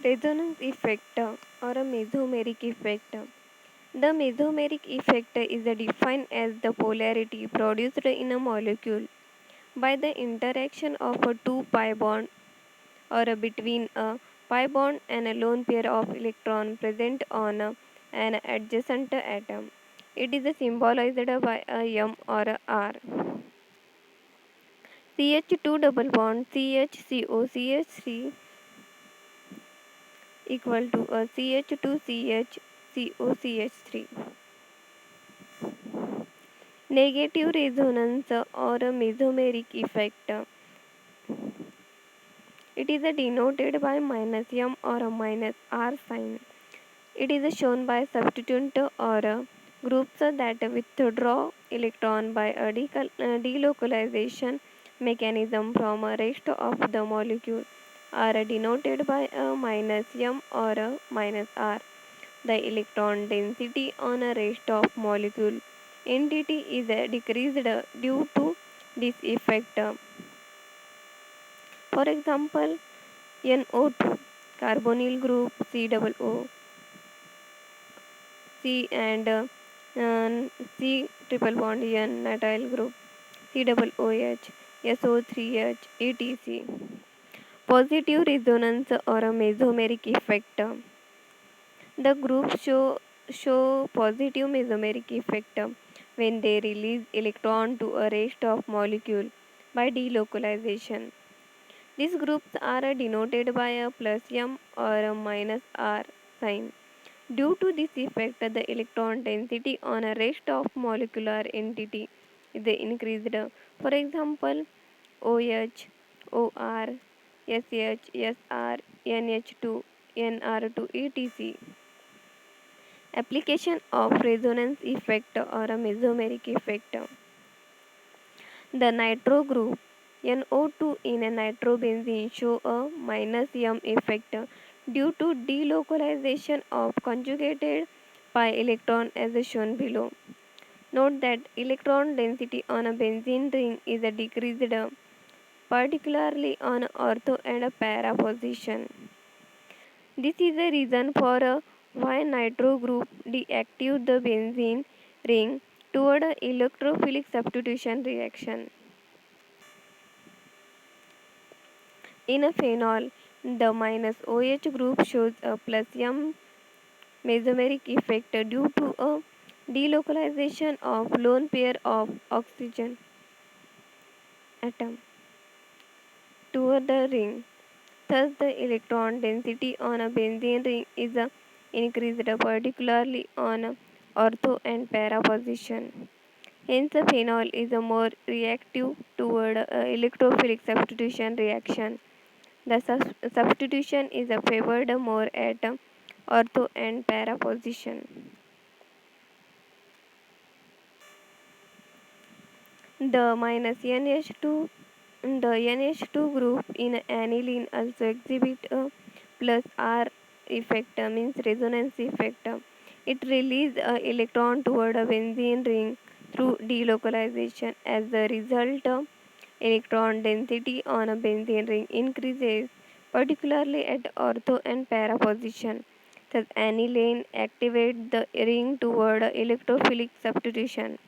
Resonance effect or a mesomeric effect. The mesomeric effect is defined as the polarity produced in a molecule by the interaction of a two pi bond or between a pi bond and a lone pair of electrons present on an adjacent atom. It is symbolized by a M or a R. CH2 double bond CHCO CH3 equal to a CH2CH COCH3. Negative resonance or a mesomeric effect. It is denoted by minus M or a minus R sign. It is shown by substituent or groups that withdraw electron by a delocalization mechanism from a rest of the molecule are denoted by a minus M or a minus R. The electron density on a rest of molecule entity is decreased due to this effect. For example, NO2 carbonyl group COO C and C triple bond N natyl group COOH SO3H etc. Positive resonance or a mesomeric effect. The groups show positive mesomeric effect when they release electron to a rest of molecule by delocalization. These groups are denoted by a plus M or a minus R sign. Due to this effect, the electron density on a rest of molecular entity is increased. For example, OH, OR, SH, SR, NH2, NR2, etc. Application of resonance effect or a mesomeric effect. The nitro group NO2 in a nitrobenzene show a minus M effect due to delocalization of conjugated pi electron as shown below. Note that electron density on a benzene ring is decreased, particularly on ortho and para position. This is a reason for why nitro group deactivate the benzene ring toward a electrophilic substitution reaction. In a phenol, the minus OH group shows a plus M mesomeric effect due to a delocalization of lone pair of oxygen atom toward the ring. Thus, the electron density on a benzene ring is increased, particularly on ortho and para position. Hence, the phenol is more reactive toward electrophilic substitution reaction. The substitution is favored more at ortho and para position. The minus NH2, the NH2 group in aniline also exhibit a plus R effect, means resonance effect. It releases electron toward a benzene ring through delocalization. As a result, electron density on a benzene ring increases, particularly at ortho and para position. Thus, aniline activates the ring toward electrophilic substitution.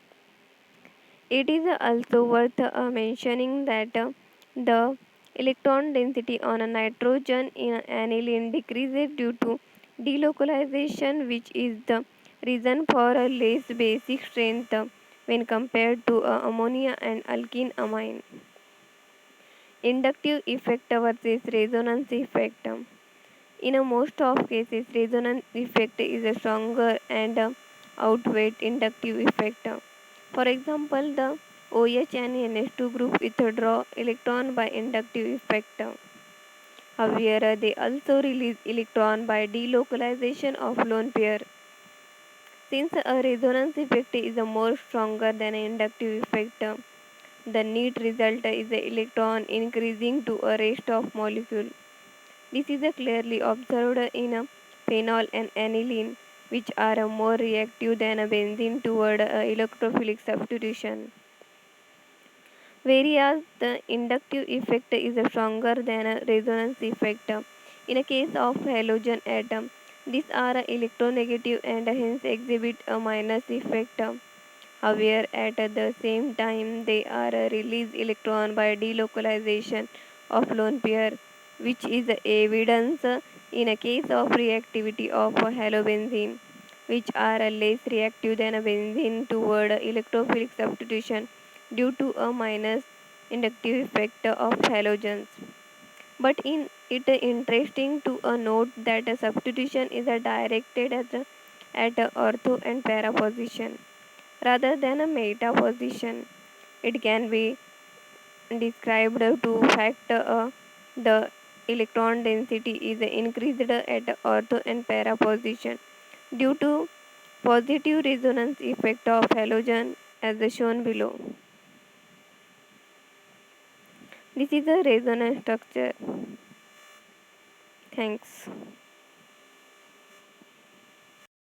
It is also worth mentioning that the electron density on a nitrogen in aniline decreases due to delocalization, which is the reason for a less basic strength when compared to ammonia and alkene amine. Inductive effect versus resonance effect. In a most of cases, resonance effect is stronger and outweighs inductive effect. For example, the OH and NH2 group withdraw electron by inductive effect. However, they also release electron by delocalization of lone pair. Since a resonance effect is more stronger than an inductive effect, the net result is the electron increasing to a rest of molecule. This is clearly observed in a phenol and aniline, which are more reactive than a benzene toward electrophilic substitution. Whereas the inductive effect is stronger than a resonance effect. In a case of halogen atom, these are electronegative and hence exhibit a minus effect. However, at the same time, they are release electron by delocalization of lone pair, which is evidence in a case of reactivity of halobenzene, which are less reactive than a benzene toward electrophilic substitution due to a minus inductive effect of halogens. But in it interesting to note that a substitution is directed at a ortho and para position rather than a meta position. It can be described to fact the electron density is increased at ortho and para position due to positive resonance effect of halogen as shown below. This is a resonance structure. Thanks.